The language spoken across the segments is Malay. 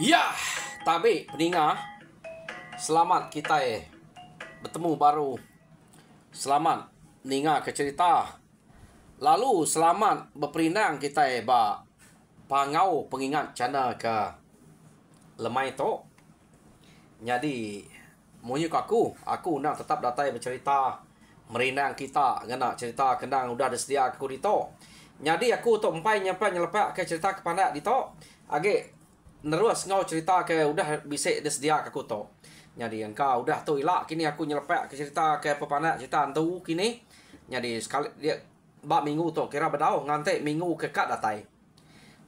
Ya, tapi peninga, selamat kita bertemu baru. Selamat ninga ke cerita. Lalu selamat berperinang kita ba pangau pengingat cana ke lemai to. Jadi munyi aku nak tetap datai bercerita merinang kita ngena cerita kendang udah ada sedia aku dito. Jadi aku tok empai nyampai nyelepak ke cerita kepada dito. Age nerus ngau cerita ke udah bisik sedia aku to. Jadi engkau udah tu ilak kini aku nyelepak ke cerita ke pepanak cerita antu kini. Jadi sekali dia bak minggu tu kira bedau ngantek minggu ke kat datai.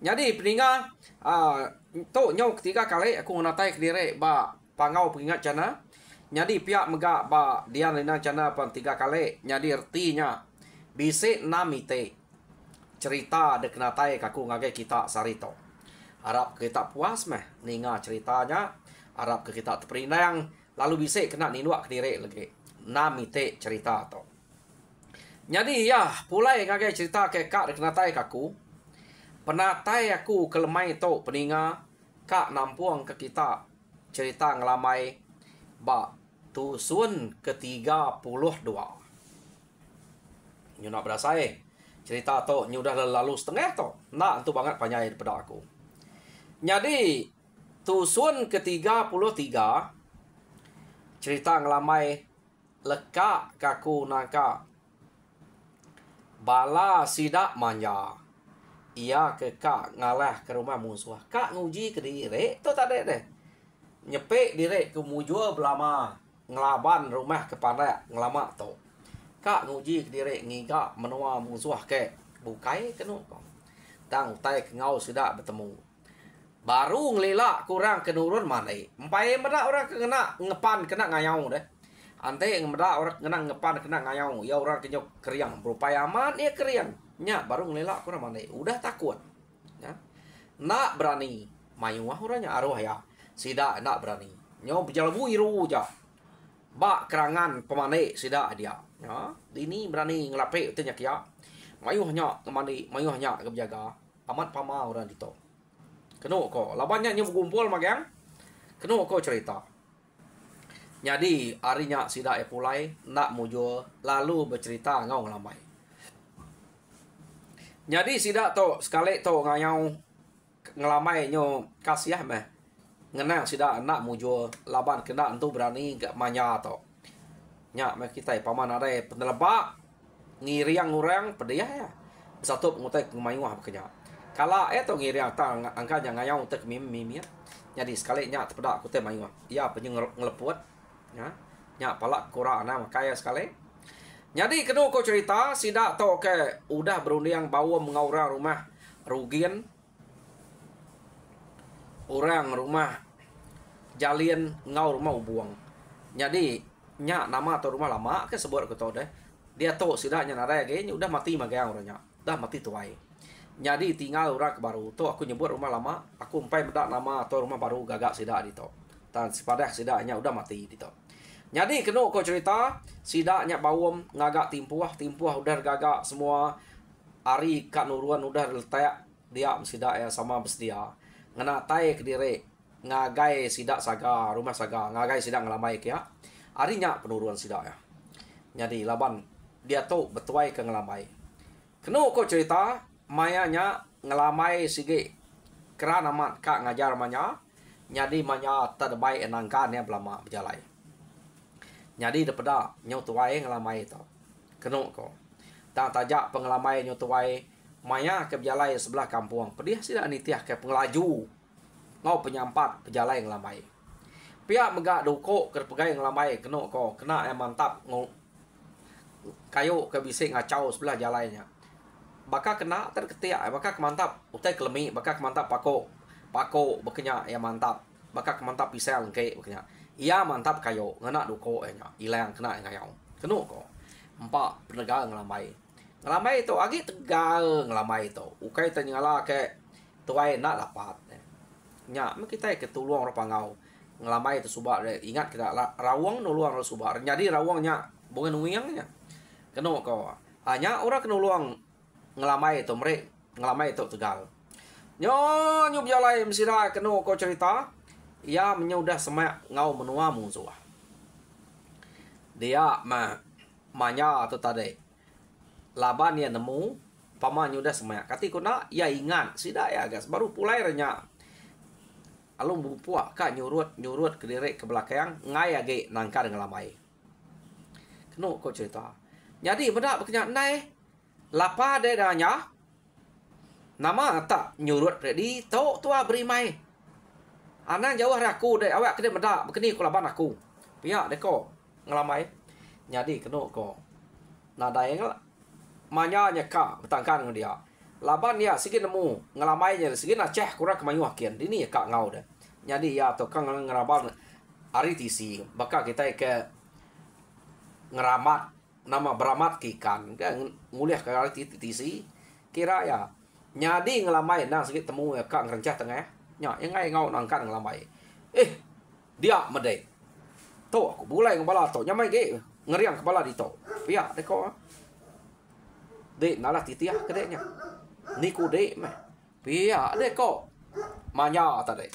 Jadi peninga tu nyau ketiga kali aku ngatai ke diri ba pangau pengingat cana. Jadi pihak megak ba dia lena cana pan 3 kali. Jadi artinya bisik 6 ite cerita dek natai kaku ngagai kita sarito. Harap kita puas meh ninga ceritanya. Harap kita terperinang lalu bisik kena ninduak ke diri lagi. 6 ite cerita to. Jadi ya pulai ngagai cerita ke kak dek natai kaku. Penatai aku kelemai to peninga kak nampuang ke kita cerita ngelamai ba tusun ke-32. Nyu nak berasa cerita to nyu dah lalu setengah to. Nak tu banget panjang daripada aku. Jadi tusun ke-33 cerita ngelamai lekak kaku nangka bala sidak manja. Ia ke kak ngalah ke rumah musuh. Kak nguji ke diri tu tak ada deh. Nyepek diri ke mujua belama ngelaban rumah kepada ngelama tu. Kak nguji ke diri ngiga menua musuh ke bukai kenu kau. Tang utai ke ngau sudah bertemu. Baru ngelilak kurang kenurun mana. Empai meda orang kena ngepan kena ngayau deh. Ante meda orang kena ngepan kena ngayau. Ya orang kenyok keriang berupaya aman ya keriang. Nya baru ngelilak kurang mana. Udah takut. Ya. Nak berani mayuah orangnya arwah ya. Sida nak berani. Nyo berjalabu iru aja. Bak kerangan pemane sida dia. Ya, ini berani ngelapek tanya kia. Mayuhnya kemandi, mayuhnya ke berjaga. Amat pama orang dito. Keno ko, labannya nyo berkumpul magang. Keno ko cerita. Jadi harinya sida pulai nak mujo lalu bercerita ngau ngelamai. Jadi sida to sekali to ngayau ngelamai nyo kasiah meh. Ngenang sida nak mujo laban kena entu berani gak manya to. Nya mek kita paman ada penelebak ngiriang orang pediah ya. Satu ngutai kemayuah bekenya. Kala to ngiriang tang angkanya ngayau tek mimi ya. Jadi sekali nya tepedak ku teh mayuah. Ia penyu ngeleput ya. Nya palak kura ana makaya sekali. Jadi kedua ko cerita sida to ke udah berunding bawa mengaura rumah rugian orang rumah jalin ngau rumah ubuang. Jadi nya nama atau rumah lama ke sebut aku tahu deh. Dia tahu sidaknya nara ge udah mati magang orangnya. Udah mati tuai. Jadi tinggal orang baru. Tu aku nyebut rumah lama, aku empai bedak nama atau rumah baru gagak sidak dito. Dan sepadah sidaknya udah mati dito. Jadi kena kau cerita sidaknya bawam ngagak timpuah udah gagak semua hari kak nuruan udah letak dia sidak ya sama bersedia. Ngena tai ke diri ngagai sidak saga rumah saga ngagai sidak ngelamai kia harinya penurunan sidak ya. Jadi laban dia tu betuai ke ngelamai. Kenu ko cerita mayanya ngelamai sige kerana mat kak ngajar manya. Jadi manya terbaik enangkan ya belama berjalai. Jadi daripada nyau tuai ngelamai tu. Kenu ko. Dan tajak pengelamai nyau tuai maya ke berjalai sebelah kampung. Pedih sidak nitiah ke pengelaju. Ngau penyampat pejalai ngelamai. Pihak megak dukuk ke pegai ngelamai kena ko kena yang mantap kayu ke bisik ngacau sebelah jalannya. Baka kena terketiak baka mantap utai kelemi baka mantap pako bekenya yang mantap baka mantap pisang ke bekenya. Ia mantap kayu ngena dukuk nya ilang kena ngayau. Kena ko. Empat penegak ngelamai. Ngelamai itu agi tegal ngelamai itu. Ukai tanyala ke tuai nak dapat. Nya kita ketulung orang pangau ngelamai itu subak ingat kita rawang nuluang orang subak jadi rawangnya bukan uyangnya kena kau hanya orang kenuluang ngelamai itu mereka ngelamai itu tegal Nyo berjalai mesira kena ko cerita. Ia menyudah semak ngau menua musuh. Dia manya tu tadi. Laban dia nemu pama nyudah semak. Kati kuna ia ingat sida ya gas baru pulai renya. Alung bupuak ka nyurut ke direk ke belakang ngai age nangka dengan lamai. Kena ko cerita. Jadi benda berkenyak nai lapa de danya. Nama tak nyurut ready tok tua beri mai. Anan jauh aku dek awak kena benda berkeni ko laban aku. Pihak deko ngelamai. Jadi kena ko. Nadai manya nyeka bertangkan dengan dia. Laban dia sikit nemu ngelamai je sikit nak ceh kurang kemayu hakian. Ini kak ngau dah. Jadi ya to kang ngeraban hari tisi bakal kita ke ngeramat nama beramat kikan kan nguliah ke hari tisi kira ya nyadi ngelamai nang sikit temu ya kak ngerencah tengah nya yang ngai ngau nangkan ngelamai. Dia medai. To aku bulai kepala to nyamai ge ngeriang kepala di to. Pia deko. Dek nalah titiah kedeknya. Niku dek meh. Pia deko. Manya tadi.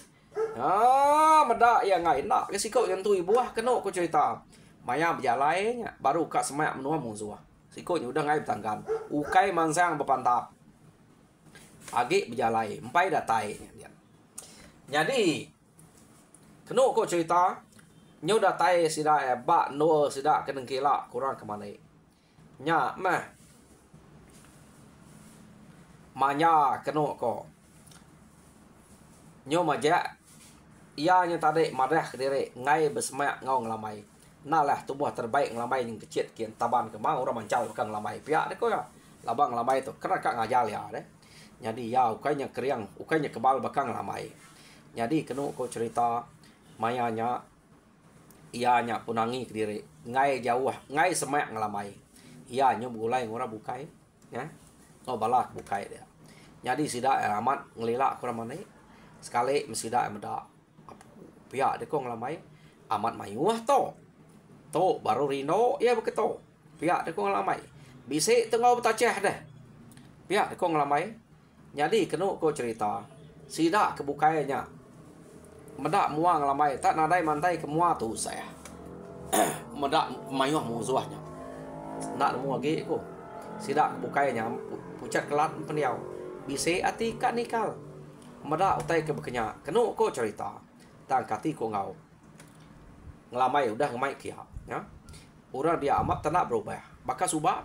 Meda ya ngai nak resiko yang tui buah kena ko cerita. Maya berjalainya baru kak semak menua musuh. Sikonya udah ngai bertangkan. Ukai mansang berpantap. Agi berjalai, empai datai dia. Jadi kena ko cerita nyu datai sida bak no sida kena kila kurang ke mana. Nya mah manya kena ko. Nyo majak ia nya tadi madah kediri ngai bersemak ngau ngelamai. Nalah tubuh terbaik ngelamai yang kecil kian taban ke mau orang mancal bukan ngelamai. Pihak deko ya. Labang ngelamai tu kena kak ngajal ya deh. Jadi ya ukainya keriang, ukainya kebal bakang lamai. Jadi kena ko cerita mayanya ianya punangi ke diri. Ngai jauh, ngai semak ngelamai. Ia nyo bulai ngora bukai, ya. No balak bukai dia. Jadi sida amat ngelilak kurang mana. Sekali mesida meda. Pihak deko ngelamai amat mayuah to. To baru rino ya beketo. Pihak deko ngelamai. Bisik tengau betaceh dah. Pihak deko ngelamai. Jadi kena ko cerita sida kebukainya medak muang lamai tak nadai mantai ke mua tu saya medak mayuh musuhnya nak nemu lagi ko sida kebukainya pucat kelat peniau bise ati kak nikal medak utai ke bekenya kena ko cerita tang kati ko ngau ngelamai udah ngemai kia ya orang dia amat tenak berubah bakal subah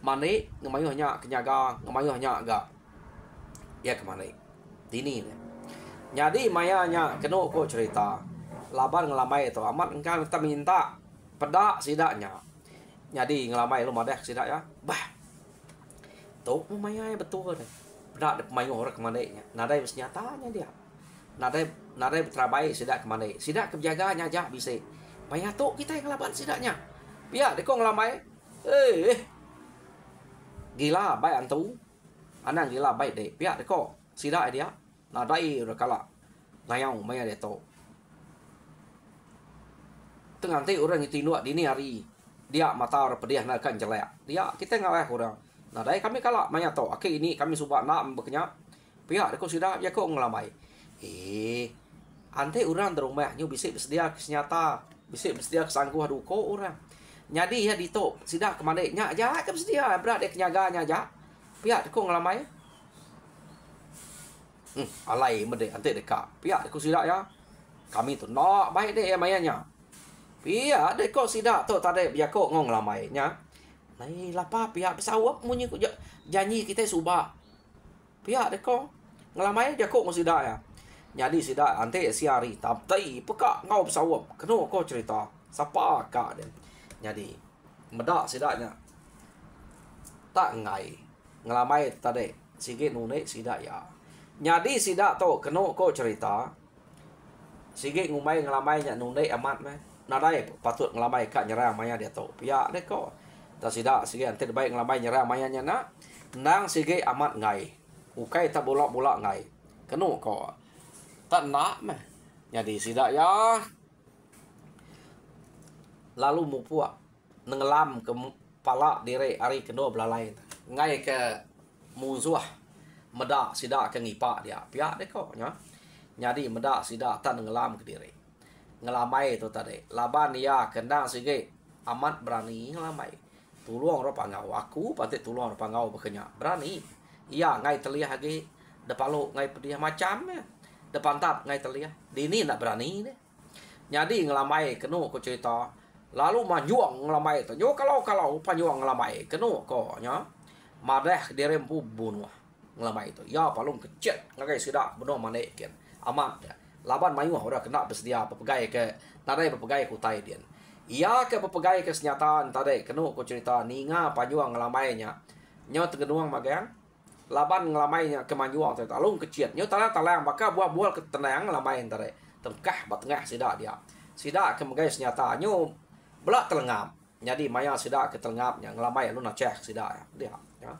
mane ngemayuhnya kenyaga ngemayuhnya agak ya kemana dini ni. Jadi mayanya kena ko cerita laban ngelamai itu amat engkau kita minta pedak sidaknya. Jadi ngelamai lu madah sidak ya. Bah. Tu maya betul deh. Pedak de mayu orang kemana nya. Nadai bersenyatanya dia. Nadai terabai sidak kemana. Sidak kejaganya aja bisa. Maya tu kita yang ngelaban sidaknya. Biar de ko ngelamai. Gila baik antu. Anang gila baik deh. Pihak deko sida dia. Nadai udah kalah. Nayang maya dia to. Tengah nanti orang itu induk dini hari. Dia mata orang pedih nak kan jelek. Dia kita ngawah orang. Nadai kami kalah maya to. Akhir ini kami subak nak bekenya. Pihak deko sida ya kok ngelamai. Ante orang terumah nyu bisik bersedia kesenyata. Bisik bersedia kesangguh duko orang. Jadi ya dito sida kemana nya aja ke bersedia berat dia kenyaganya aja. Pihak deko ngelamai. Alai mede ante deka. Pihak deko sidak ya. Kami tu nak baik deh mayanya. Pihak deko sidak tu tadi biar kok ngong ngelamai nya. Nai lapa pihak pesawat munyi ku janji kita subah. Pihak deko ngelamai dia kok sidak ya. Jadi sidak ante siari tapi pekak ngau pesawat. Kena kau cerita. Siapa kak dia. Jadi medak sidaknya. Tak ngai. Ngelamai tadi sikit nunik sidak ya. Jadi sidak tu kena ko cerita. Sikit ngumai ngelamai nya nunik amat meh. Nadai patut ngelamai kak nyerang maya dia tu. Pihak deh ko. Tak sidak sikit anti baik ngelamai nyerang maya nya nak. Nang sikit amat ngai. Ukai tak bolak-bolak ngai. Kena ko. Tak nak meh. Jadi sidak ya. Lalu mupuak nenggelam ke palak diri hari kedua belalai. Ngai ke musuh medak sida ke ngipak dia pihak dia kok nya. Jadi medak sida tan ngelam ke diri. Ngelamai tu tadi. Laban ia kendang sikit amat berani ngelamai. Tolong ro pangau aku patut tolong ro pangau bekenya. Berani. Ia ngai teliah lagi depan lu ngai pediah macam ya. Depan tap ngai teliah. Dini nak berani ni. Jadi ngelamai kenu ko cerita. Lalu majuang ngelamai tu. Yo kalau panjuang ngelamai kenu ko nya. Madah dia rempu bunuh ngelamai itu. Ya palung kecet ngagai sida benar manek kian. Amat ya. Laban mayu ora kena bersedia pepegai ke tadai pepegai kutai dia. Ia ke pepegai ke senyataan tadai kenu ko cerita ninga panjuang ngelamainya. Nyo tegenuang magang. Laban ngelamainya ke manjuang tu alung kecet. Nyo talang maka buah-buah ketenang ngelamain tadai. Tengkah batengah sida dia. Sida ke megai senyata nyo belak telengam. Jadi maya sida ke telengapnya ngelamai lu nak cek sida dia. Ya.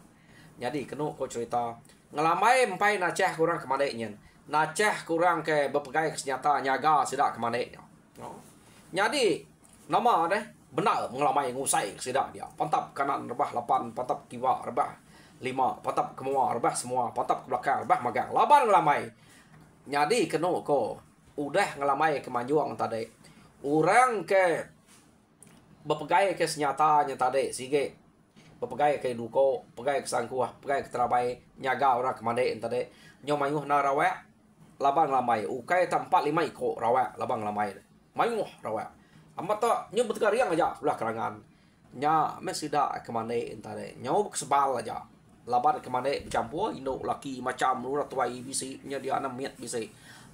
Jadi kenu ko cerita ngelamai empai nak cek kurang kemadainya. Naceh kurang ke berpegai kesenyata nyaga sidak ke maneknya. Jadi nama deh benar mengelamai ngusai sidak dia. Pantap kanan rebah 8, pantap kiwa rebah 5, pantap ke bawah rebah semua, pantap ke belakang rebah magang. Laban ngelamai. Jadi kenu ko udah ngelamai ke manjuang tadi. Orang ke berpegai ke senyatanya tadi sige. Berpegai ke duko, pegai ke sangkuah, pegai ke terabai nyaga orang ke mandek tadi. Nyomayuh na rawak labang lamai ukai tempat 5 ikut rawak labang lamai mayuh rawak amat tak nyu berteriang aja belah kerangan nya mesida ke mana entare nyu sebal aja laban ke mana bercampur induk laki macam lu tuai bisi nya dia 6 met bisi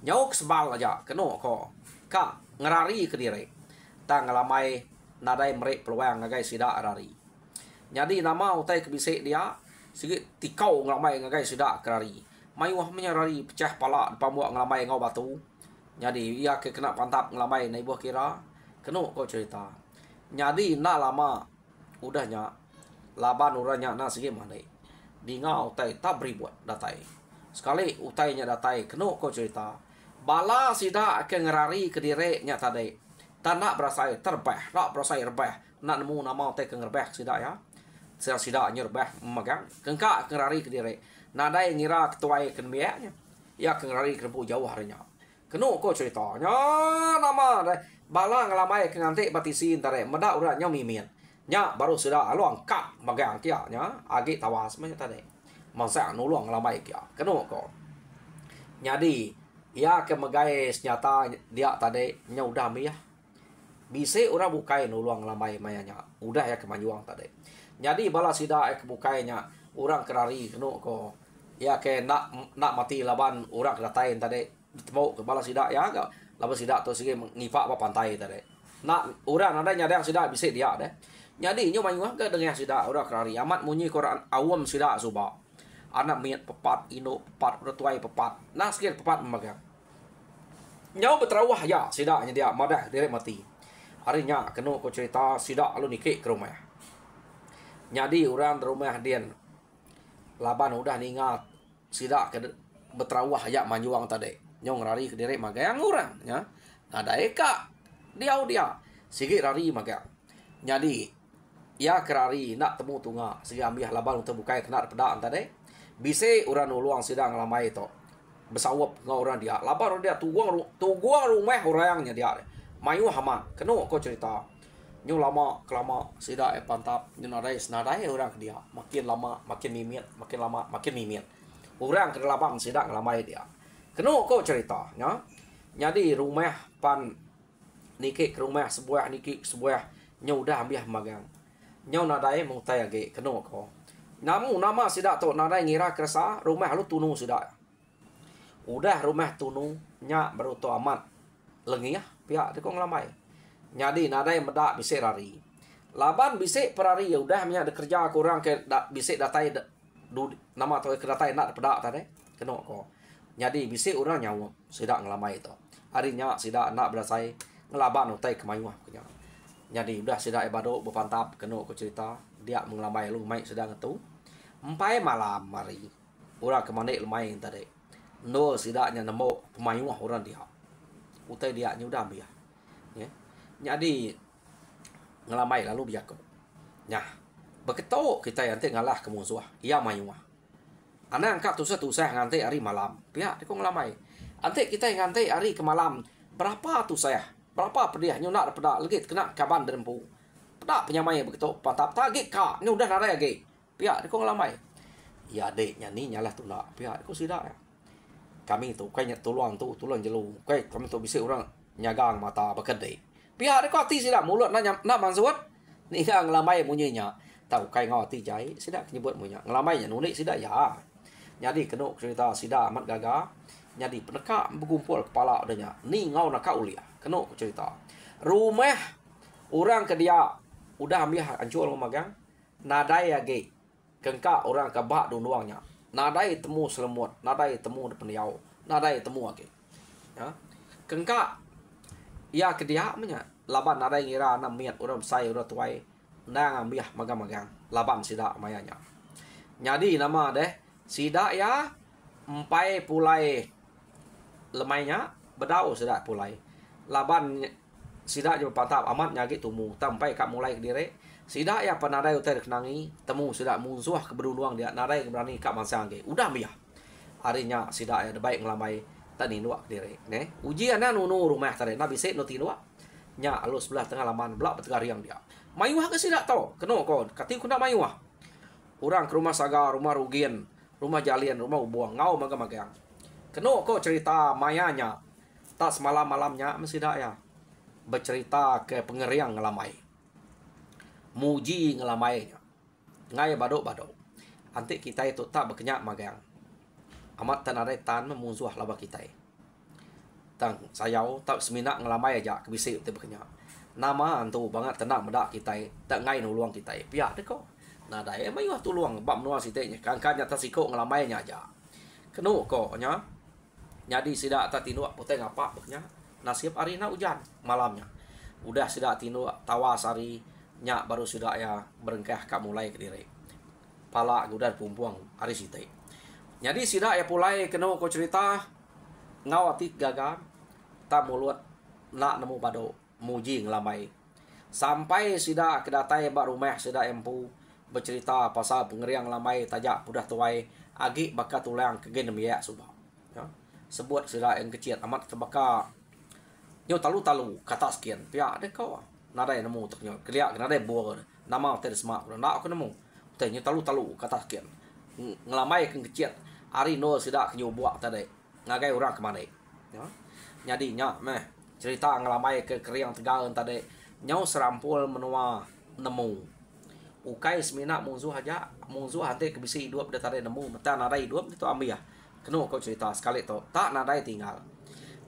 nyu sebal aja keno ko ka ngerari ke diri tang lamai nadai merek peluang ngagai sida rari jadi nama utai ke bisi dia sikit tikau ngelamai ngagai sida kerari mayuah menyarari pecah pala depan buat ngelamai ngau batu. Jadi ia ke kena pantap ngelamai naik buah kira. Kena kau cerita. Jadi nak lama udahnya laban uranya nak segi mana. Di ngau utai tak beri buat datai. Sekali utainya datai kena kau cerita. Bala sida ke ngerari ke direknya tadi. Tak nak berasa terbah, nak berasa rebah. Nak nemu nama utai ke ngerbah sida ya. Sida nyerbah memegang. Kengkak ngerari ke direk. Nadai ngira ketuai kenbiaknya. Ya kengrari kempu jauh harinya. Kenu ko ceritanya nama dai bala ngelamai ke ngantik batisin tare medak urat nya mimin. Nya baru sudah aluang kap magang kia nya agi tawas manya tadi. Masa nulung ngelamai kia. Kenu ko. Jadi ya ke megai senyata dia tadi nya udah miyah. Bise orang bukai nulung ngelamai mayanya. Udah ya kemanjuang tadi. Jadi bala sida ke bukainya orang kerari kenu ko ya ke nak mati laban orang kedatain tadi temu ke bala sida ya ga laban sida tu sige ngifak apa pantai tadi nak orang ada nyadang sida bisa dia deh jadi nyo mayu ke dengan sida orang kerari amat munyi Quran awam sida suba anak miat pepat ino pepat retuai pepat nah sikit pepat memegang nyo betrawah ya sida nya dia madah direk mati harinya kenu ko cerita sida alu nikik ke rumah jadi orang di rumah dia laban udah ningat sida ke betrawah ya manjuang tadi nyong rari ke direk magang orang ya ada eka dia sikit rari magang jadi ya kerari nak temu tunga sigi ambil laban untuk bukai kena pedaan tadi bise orang uluang sida ngelamai to besawap ngau orang dia laban dia tuguang rumah orangnya dia mayu hama kenu ko cerita nyu lama kelama sida pantap nyu nadai orang ke dia makin lama makin mimit makin lama makin mimit orang ke labang sida ngelamai dia kenu ko cerita nya jadi rumah pan niki ke rumah sebuah niki sebuah nyu udah ambil magang nyu nadai mutai age kenu ko namu nama sida to nadai ngira kerasa rumah lu tunu sida udah rumah tunu nya baru to amat lengih pihak de ko ngelamai jadi nadai medak bisik rari. Laban bisik perari ya udah nya ada kerja kurang ke bisik datai nama atau ke datai nak pedak tadi. Kena ko. Jadi bisik orang nyawa sidak ngelamai itu. Harinya sidak nak berasai ngelaban utai kemayuah punya. Jadi udah sidak ibadok berpantap kena ko cerita dia mengelamai lu mai sedang itu. Empai malam mari. Orang ke mana lumai tadi. No sidaknya nemu pemayuah orang dia. Utai dia nya udah ambil. Ya. Jadi ngelamai lalu biak. Nah, beketok kita yang ngalah ke musuh. Ia mayuah. Anak angkat tusah ngantai hari malam. Pihak dia kau ngelamai. Ante kita ngantai hari ke malam. Berapa tusah? Berapa pedih? Nyunak pedak lagi kena kaban derempu. Pedak penyamai begitu. Pantap tagik kak. Ini udah narai lagi. Pihak dia kau ngelamai. Ya adiknya ni nyalah tu nak. Pihak dia kau sidak ya. Kami tu kayaknya tolong jelu. Kayak kami tu bisa orang nyagang mata berkedai. Pihak dia kau hati sidak mulut nak mansuat. Ni yang ngelamai munyinya. Tahu kayak ngau hati jai. Sidak nyebut munya. Ngelamai nya nunik sidak ya. Jadi kena cerita sida amat gagah. Jadi penekak berkumpul kepala adanya. Ni ngau nak uliah. Kena cerita. Rumah orang ke dia udah ambil hancur magang. Nadai lagi. Kengkak orang ke bak dunuangnya. Nadai temu selemut. Nadai temu depan yau. Nadai temu lagi. Ya. Kengkak ya ke dia punya. Laban nadai ngira nak miat orang besai orang tuai. Nang ambil magang-magang. Laban sida mayanya. Jadi nama deh. Sida ya empai pulai lemainya bedau sida pulai. Laban sida je pantap amat nyagi tumu tampai kak mulai ke diri. Sida ya panadai utai kenangi temu sida musuh ke berunuang dia nadai berani kak mansang ge. Udah biah. Harinya sida ya baik ngelamai tani nuak ke diri. Ne ujian nunu rumah tadi nabi se no tinua. Nya alus sebelah tengah laman belak betegar yang dia. Mayuah ke sida tau. Keno kon katiu kena mayuah. Orang ke rumah saga rumah rugian. Rumah jalian, rumah ubuang, ngau magang-magang. Kena kok cerita mayanya. Tak semalam-malamnya mesti dak ya. Bercerita ke pengeriang ngelamai. Muji ngelamainya. Ngai badok-badok. Antik kita itu tak berkenyak magang. Amat tanadai tan memusuh laba kita. Tang sayau tak seminak ngelamai aja kebisik tu berkenyak. Nama antu banget tenang medak kita. Tak ngai nuluang kita. Pihak deh kok. Nah, dah mayuah tuluang bab nuah sitenya. Kan-kannya tasiko ngelamainya aja. Kenu kok nya. Jadi sidak tak tinuk putih ngapa beknya. Nasib hari na hujan malamnya. Udah sidak tinuk tawas hari nya baru sidak ya berengkah kak mulai ke diri. Pala udah pumpuang hari site. Jadi sidak ya pulai kenu kok cerita ngawati gagal tak mulut nak nemu pado muji ngelamai. Sampai sidak kedatai bak rumah sidak empu bercerita pasal pengeriang lamai tajak pudah tuai agi bakat tulang kegen miyak subah. Ya. Sebut sila yang kecil amat terbakar. Nyo talu-talu kata sekian. Pihak ada kau. Nada yang nemu untuk nyo. Keliak nada buah. Nama ter semak. Nak aku nemu. Tanya nyo talu-talu kata sekian. Ngelamai yang kecil. Hari no sila kenyo buat tadi. Ngagai orang kemana. Ya. Jadi nyak meh cerita ngelamai ke keriang tegal tadi. Nyo serampul menua nemu. Ukai semina musuh aja, musuh hati kebisi hidup dah tadi nemu, mata nadai hidup itu ambil ya. Kenu kau cerita sekali tu, tak nadai tinggal.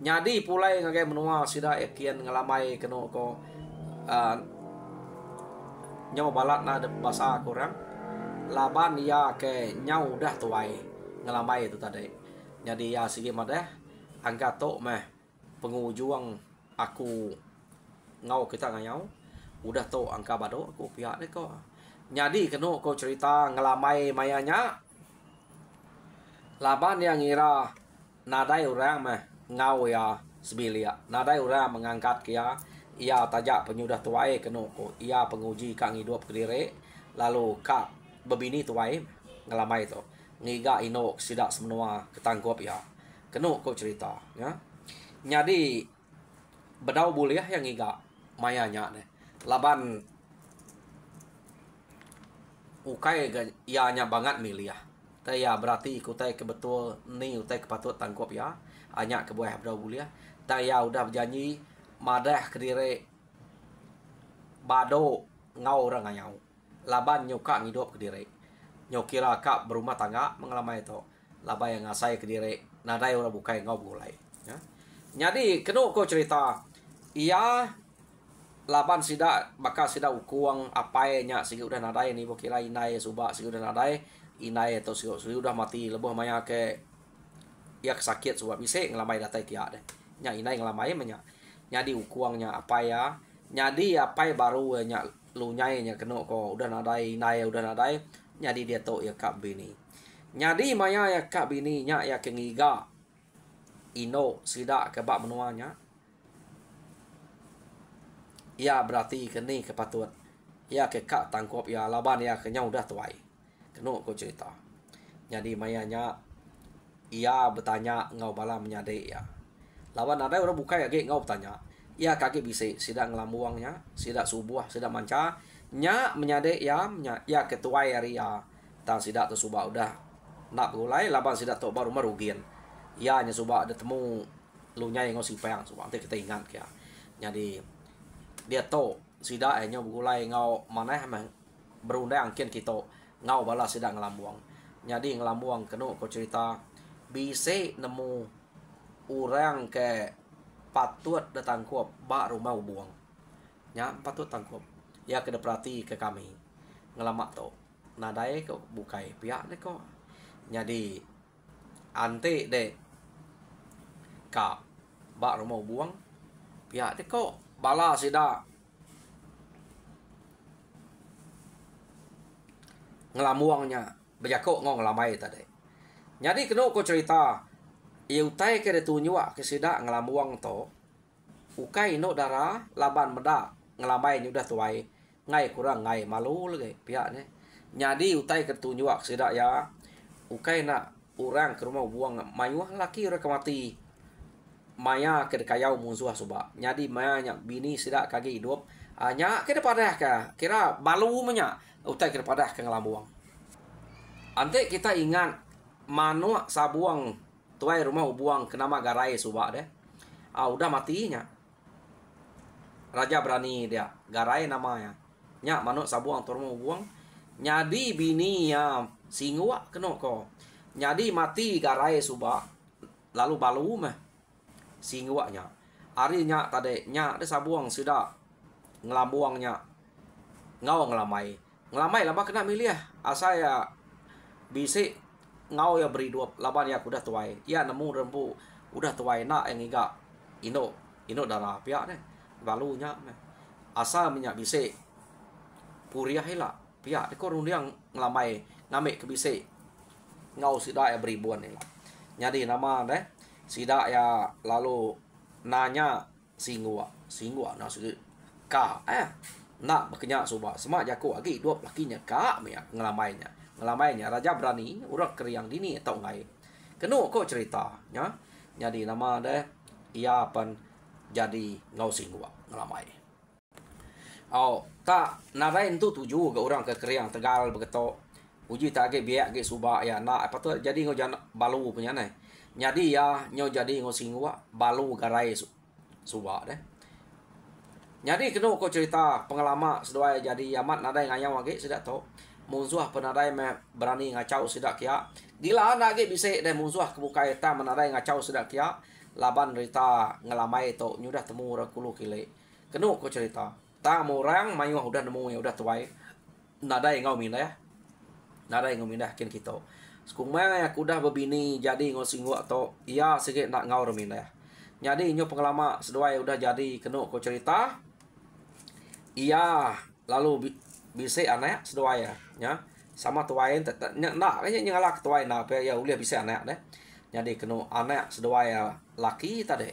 Nyadi pulai ngagai menua sida ekian ngelamai kenu kau nyau balat na bahasa kurang. Laban ya ke nyau dah tuai ngelamai itu tadi. Jadi ya sigi madah angkat tu meh pengujuang aku ngau kita ngayau. Udah tu angka bado aku pihak ni kau. Jadi kena kau cerita ngelamai mayanya. Laban yang ngira nadai orang mah ngau ya sebilia. Nadai orang mengangkat kia. Ia tajak penyudah tuai kena kau. Ia penguji kak hidup ke diri. Lalu kak bebini tuai ngelamai tu. Ngiga inok sidak semenua ketangkap ya. Kena kau cerita. Ya. Jadi bedau buliah yang ngiga mayanya deh. Laban ukai ianya banget milih ya. Taya berarti ikutai kebetul ni utai kepatut tangkap ya. Hanya kebuah bedau buliah. Taya udah berjanji madah ke diri bado ngau orang ngau. Laban nyuka ngidup ke diri. Nyokira kak berumah tangga mengalami itu. Laba yang ngasai ke diri. Nadai orang bukai ngau mulai. Ya. Jadi kena kau cerita. Ia laban sida bakal sida ukuang apai nya sigi udah nadai ni bokira inai subak sigi udah nadai inai atau sigi udah mati leboh maya ke ya sakit sebab bisa ngelamai datai kia deh nya inai ngelamai menya nyadi ukuangnya apa ya nyadi apai baru nya lunyai nya kena ko udah nadai inai udah nadai nyadi dia to ya kak bini nyadi maya ya kak bini nya ya kengiga ino sida ke bak menuanya. Ya berarti kini kepatut. Ya ke kak tangkap ya laban ya kenyau dah tuai. Kena kau cerita. Jadi mayanya ia bertanya ngau bala menyade ya. Lawan ada orang buka ya ge ngau bertanya. Ia kaki bisi sida ngelamuangnya, sida subuh, sida manca, nya menyade ya ketua ya tang sida tu subah udah nak gulai laban sida tu baru merugian. Ya nya subah ada temu lu nyai ngau sipang subah nanti kita ingat ya. Jadi dia to sida nya gulai ngau maneh mah berundang angkin kita ngau bala sida ngelamuang. Jadi ngelamuang kenu ko cerita bisa nemu orang ke patut datang kuap baru mau buang. Ya patut tangkup. Ya kena perhati ke kami. Ngelamak to. Nadai ko bukai pihak ne ko. Jadi ante de ka baru mau buang. Pihak de ko bala sida ngelamuangnya bejako ngong lamai tadi. Jadi kena ko cerita iu tai ke tu nyua ke sida ngelamuang to. Ukai no dara laban meda ngelamai udah tuai ngai kurang ngai malu lagi pihak ni. Jadi utai ke tu nyua ke sida ya. Ukai nak orang ke rumah buang mayuah laki orang kemati. Maya ke kayau musuh suba. Jadi maya nyak bini sida kaki hidup. Nya ke depadah ka kira balu menya utai ke depadah ke ngelamuang. Ante kita ingat manua sabuang tuai rumah buang kenama garai subak deh. Udah matinya. Raja berani dia. Garai namanya. Nyak manuk sabuang tu rumah buang. Nyadi bini ya singwa kena ko. Nyadi mati garai subak. Lalu balu mah. Singwanya. Hari nyak tadi. Nyak ada sabuang sudah. Ngelambuangnya. Ngau ngelamai. Ngelamai lama kena milih. Asa ya bisik ngau ya beri dua laban ya udah tuai ya nemu rembu udah tuai nak yang iga ino darah pihak ne balunya asa minyak bisik puriah hila pihak ko rundiang ngelamai ngame ke bisik ngau sida ya beribuan hila jadi nama deh sida ya lalu nanya singwa nah segi ka nak bekenya subah semak jaku lagi dua lakinya ka ya ngelamainya raja berani urak keriang dini atau ngai kenu kok cerita ya jadi nama deh ia pan jadi ngau singwa ngelamai tak narain tu tuju ke orang ke keriang tegal begitu uji tage biak ke subak ya nak apa tu jadi ngau jan balu punya nih jadi ya nyau jadi ngau singwa balu garai subak deh jadi kenu kok cerita pengalaman sedua jadi amat nadai ngayang lagi sudah tahu musuh penadai berani ngacau sidak kia. Gila anak ge bisa deh musuh kebuka eta menadai ngacau sidak kia. Laban rita ngelamai to nyudah temu rakulu kile. Kenu ko cerita. Ta orang mayu udah nemu ya udah tuai. Nadai ngau mindah ya. Nadai ngau mindah kin kita. Sekumang ya kudah bebini jadi ngau singgu atau iya sikit nak ngau remindah ya. Jadi nyo pengalaman sedua udah jadi kenu ko cerita. Iya lalu bisa anak sedua ya sama tuain nak kayaknya ngalak tuain apa ya ulia bisa anak deh jadi kenu anak sedua ya laki tadi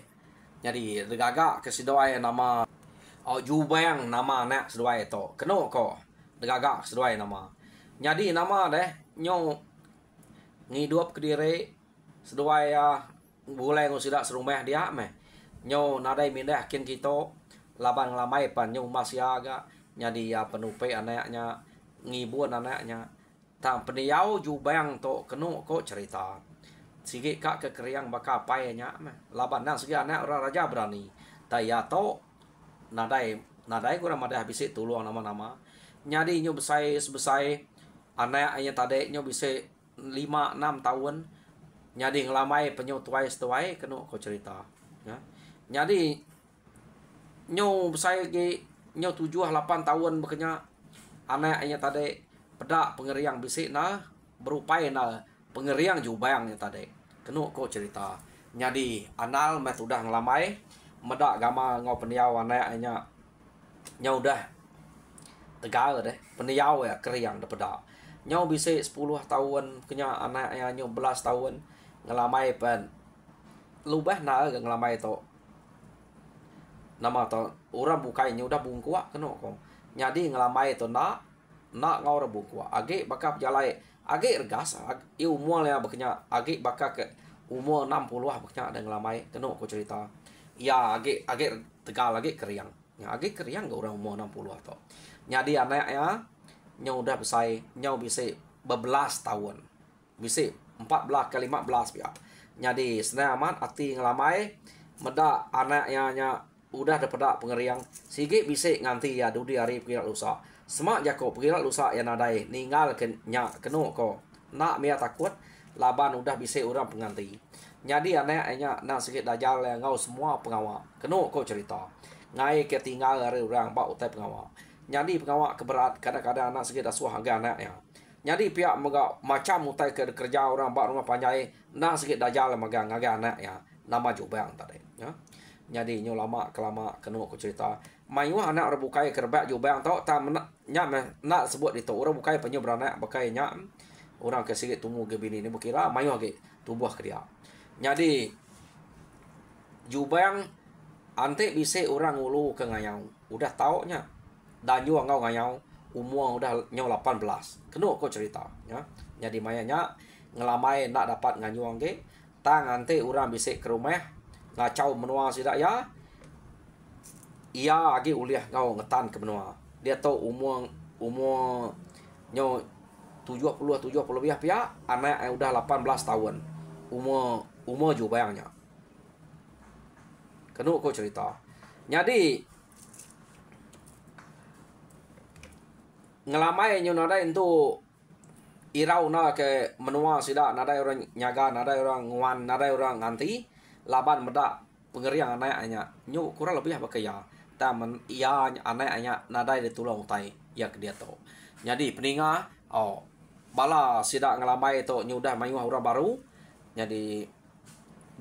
jadi degaga ke sedua ya nama jubang nama anak sedua itu kenu ko degaga sedua ya nama jadi nama deh nyo ngidup ke diri sedua ya boleh ngusidak serumah dia meh nyo nadai mindah kin kita laban ngelamai pan nyo masih agak jadi ya penupai anaknya ngibun anaknya tak peniau jubang to kenu kok cerita sigi kak ke keriang baka payanya laban nang segi anak orang raja berani tak ya to nadai kurang ada habis tuluang nama-nama nyadi nyo besai anaknya tadi nyo bisa 5-6 tahun nyadi ngelamai penyu tuai kenu kok cerita ya nyadi nyo besai nyo 7-8 tahun bekenya anaknya tadi pedak pengeriang bisik na berupaya na pengeriang jubangnya tadi kenu kok cerita nyadi anal met udah ngelamai medak gama ngau peniau anaknya nya udah tegal deh peniau ya keriang de pedak nyau bisik 10 tahun kenya anaknya nyo 11 tahun ngelamai pen lubah na ngelamai to nama to orang bukainya udah bungkuak keno ko nyadi ngelamai to nak nak ngau rebu kuat age bakal jalai age regas umur ya bekenya age bakal ke umur 60 bekenya ada ngelamai kena ko cerita ya age tegal age keriang ya age keriang ke orang umur 60 to jadi anak ya nyau udah besai nyau bisa bebelas tahun bisa 14 ke 15 pihak jadi senang amat arti ngelamai meda anaknya udah daripada pengeriang sige bisa nganti ya dudi hari pengirat lusa semak jako pengirat lusa yang nadai ninggal nya kenu ko nak mia takut laban udah bisa orang penganti jadi anaknya nak sikit dajal yang ngau semua pengawal kenu ko cerita ngai ke tinggal hari orang bau utai pengawal jadi pengawal keberat kadang-kadang anak sikit asuh harga anaknya jadi pihak macam utai ke kerja orang bak rumah panjai nak sikit dajal magang agak anaknya nama jubang tadi ya jadi nyo lama kelama kena aku cerita mayu anak orang bukai kerbak jubang tau tak nak sebut itu orang bukai penyu beranak bukai nya orang ke sikit tunggu ke bini ni bukira mayu lagi tubuh ke dia jadi jubang ante bisa orang ulu ke ngayau udah tau nya dan juga ngau ngayau umur udah nyo 18 kena aku cerita ya jadi mayanya ngelamai nak dapat nganyuang ke tang ante orang bisa ke rumah ngacau menua sidak ya ia lagi uliah ngau ngetan ke menua dia tahu umur nyo 70 pihak anak yang udah 18 tahun umur juga bayangnya kena aku cerita jadi ngelamai nyo nada itu irau na ke menua sidak nada orang nyaga nada orang nguan nada orang nganti laban meda pengeriang anaknya nyu kurang lebih apa ya taman ia anaknya nadai ditulung tai ya ke dia tu jadi peninga bala sidak ngelamai tu nyudah mayu orang baru jadi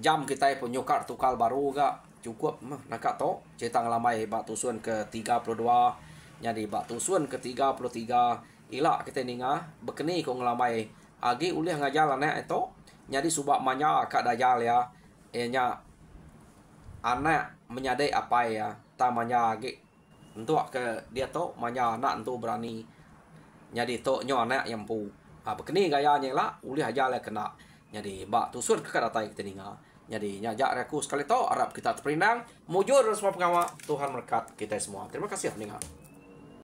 jam kita pun nyukar tukal baru ga cukup nak tu cerita ngelamai bak tusun ke 32 jadi bak tusun ke 33 ilak kita ninga bekeni ko ngelamai agi ulih ngajar anak itu jadi subak manya kak dajal ya nya anak menyadai apa ya tamanya lagi untuk ke dia tu manya anak tu berani jadi tu nyo anak yang pu begini gayanya lah ulih aja lah kena jadi bak tusun ke datai kita ninga jadi nyajak aku sekali tu harap kita terperinang mujur semua pengawal Tuhan berkat kita semua terima kasih ninga.